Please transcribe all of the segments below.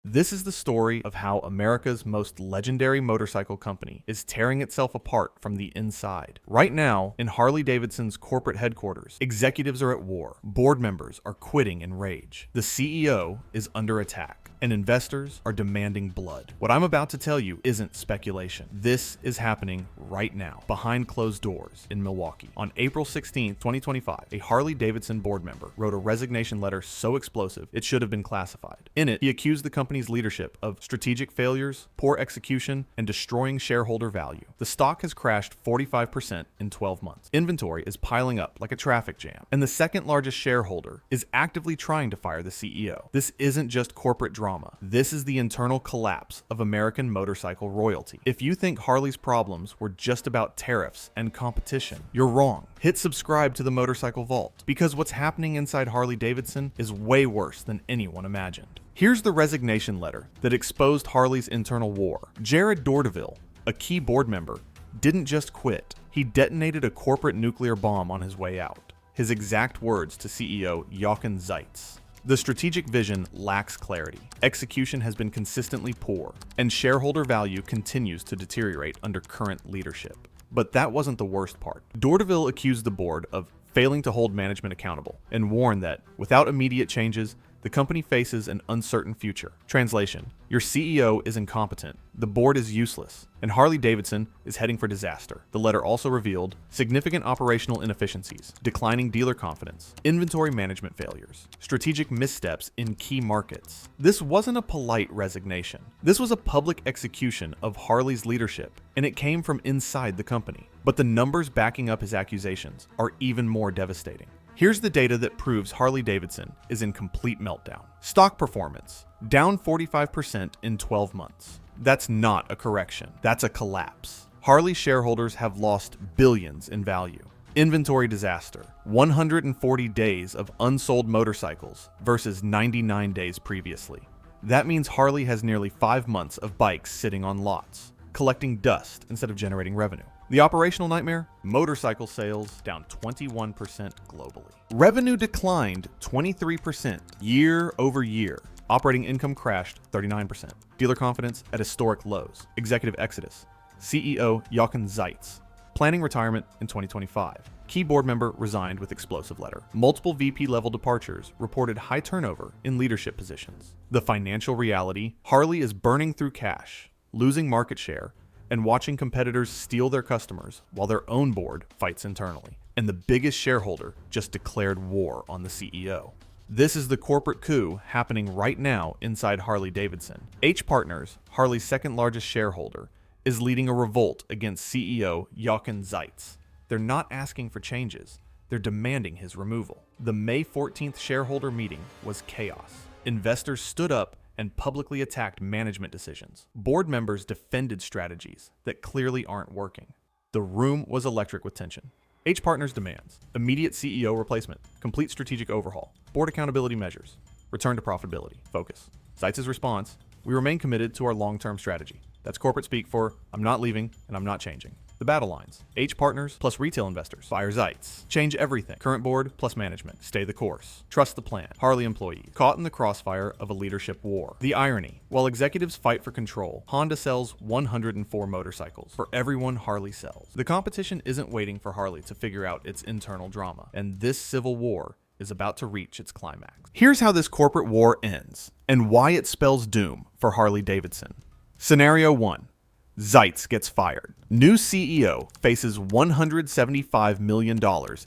This is the story of how America's most legendary motorcycle company is tearing itself apart from the inside. Right now, in Harley-Davidson's corporate headquarters, executives are at war, board members are quitting in rage, the CEO is under attack, and investors are demanding blood. What I'm about to tell you isn't speculation. This is happening right now, behind closed doors in Milwaukee. On April 16, 2025, a Harley-Davidson board member wrote a resignation letter so explosive it should have been classified. In it, he accused the company's leadership of strategic failures, poor execution, and destroying shareholder value. The stock has crashed 45% in 12 months. Inventory is piling up like a traffic jam, and the second largest shareholder is actively trying to fire the CEO. This isn't just corporate drama. This is the internal collapse of American motorcycle royalty. If you think Harley's problems were just about tariffs and competition, you're wrong. Hit subscribe to the Motorcycle Vault, because what's happening inside Harley-Davidson is way worse than anyone imagined. Here's the resignation letter that exposed Harley's internal war. Jared Dourdeville, a key board member, didn't just quit. He detonated a corporate nuclear bomb on his way out. His exact words to CEO Jochen Zeitz: "The strategic vision lacks clarity. Execution has been consistently poor, and shareholder value continues to deteriorate under current leadership." But that wasn't the worst part. Dourdeville accused the board of failing to hold management accountable and warned that, without immediate changes, the company faces an uncertain future. Translation: your CEO is incompetent, the board is useless, and Harley-Davidson is heading for disaster. The letter also revealed significant operational inefficiencies, declining dealer confidence, inventory management failures, strategic missteps in key markets. This wasn't a polite resignation. This was a public execution of Harley's leadership, and it came from inside the company. But the numbers backing up his accusations are even more devastating. Here's the data that proves Harley-Davidson is in complete meltdown. Stock performance, down 45% in 12 months. That's not a correction, that's a collapse. Harley shareholders have lost billions in value. Inventory disaster, 140 days of unsold motorcycles versus 99 days previously. That means Harley has nearly 5 months of bikes sitting on lots, collecting dust instead of generating revenue. The operational nightmare? Motorcycle sales down 21% globally. Revenue declined 23% year over year. Operating income crashed 39%. Dealer confidence at historic lows. Executive exodus. CEO Jochen Zeitz planning retirement in 2025. Key board member resigned with explosive letter. Multiple VP level departures reported high turnover in leadership positions. The financial reality: Harley is burning through cash, losing market share, and watching competitors steal their customers while their own board fights internally. And the biggest shareholder just declared war on the CEO. This is the corporate coup happening right now inside Harley-Davidson. H Partners, Harley's second largest shareholder, is leading a revolt against CEO Jochen Zeitz. They're not asking for changes, they're demanding his removal. The May 14th shareholder meeting was chaos. Investors stood up and publicly attacked management decisions. Board members defended strategies that clearly aren't working. The room was electric with tension. H Partners demands immediate CEO replacement, complete strategic overhaul, board accountability measures, return to profitability, focus. Zeitz's response: "We remain committed to our long-term strategy." That's corporate speak for "I'm not leaving and I'm not changing." The battle lines: H Partners plus retail investors. Fire Zeitz. Change everything. Current board plus management. Stay the course. Trust the plan. Harley employees. Caught in the crossfire of a leadership war. The irony: while executives fight for control, Honda sells 104 motorcycles for everyone Harley sells. The competition isn't waiting for Harley to figure out its internal drama, and this civil war is about to reach its climax. Here's how this corporate war ends, and why it spells doom for Harley-Davidson. Scenario 1. Zeitz gets fired. New CEO faces $175 million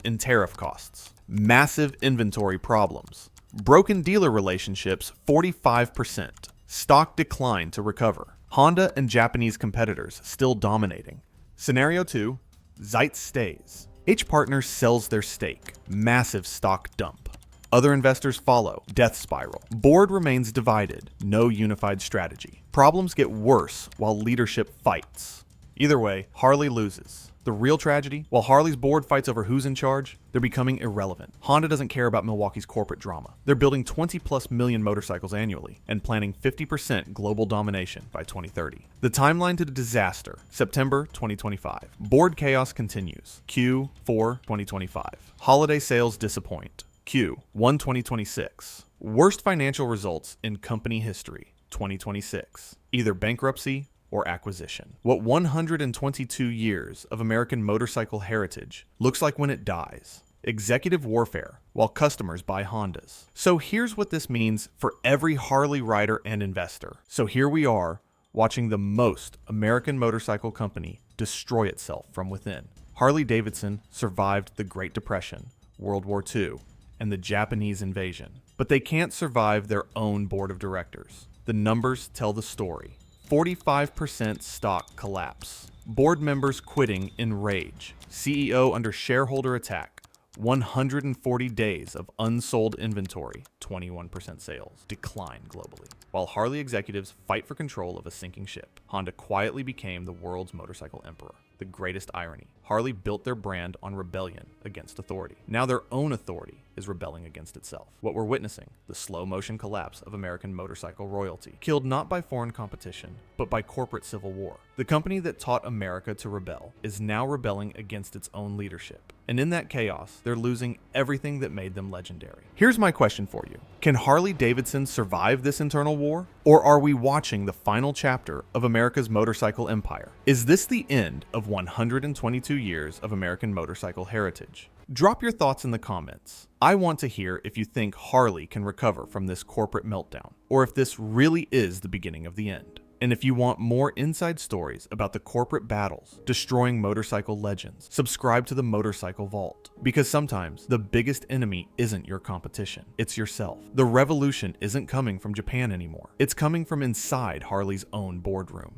in tariff costs. Massive inventory problems. Broken dealer relationships 45%. Stock decline to recover. Honda and Japanese competitors still dominating. Scenario 2. Zeitz stays. H Partners sells their stake. Massive stock dump. Other investors follow. Death spiral. Board remains divided. No unified strategy. Problems get worse while leadership fights. Either way, Harley loses. The real tragedy? While Harley's board fights over who's in charge, they're becoming irrelevant. Honda doesn't care about Milwaukee's corporate drama. They're building 20+ million motorcycles annually and planning 50% global domination by 2030. The timeline to the disaster: September 2025. Board chaos continues. Q4 2025. Holiday sales disappoint. Q1 2026. Worst financial results in company history. 2026. Either bankruptcy or acquisition. What 122 years of American motorcycle heritage looks like when it dies. Executive warfare while customers buy Hondas. So here's what this means for every Harley rider and investor. So here we are, watching the most American motorcycle company destroy itself from within. Harley-Davidson survived the Great Depression, World War II, and the Japanese invasion. But they can't survive their own board of directors. The numbers tell the story. 45% stock collapse. Board members quitting in rage. CEO under shareholder attack. 140 days of unsold inventory, 21% sales, decline globally. While Harley executives fight for control of a sinking ship, Honda quietly became the world's motorcycle emperor. The greatest irony. Harley built their brand on rebellion against authority. Now their own authority is rebelling against itself. What we're witnessing, the slow motion collapse of American motorcycle royalty, killed not by foreign competition, but by corporate civil war. The company that taught America to rebel is now rebelling against its own leadership. And in that chaos, they're losing everything that made them legendary. Here's my question for you. Can Harley-Davidson survive this internal war? Or are we watching the final chapter of America's motorcycle empire? Is this the end of 122 years of American motorcycle heritage? Drop your thoughts in the comments. I want to hear if you think Harley can recover from this corporate meltdown, or if this really is the beginning of the end. And if you want more inside stories about the corporate battles destroying motorcycle legends, subscribe to the Motorcycle Vault. Because sometimes the biggest enemy isn't your competition, it's yourself. The revolution isn't coming from Japan anymore. It's coming from inside Harley's own boardroom.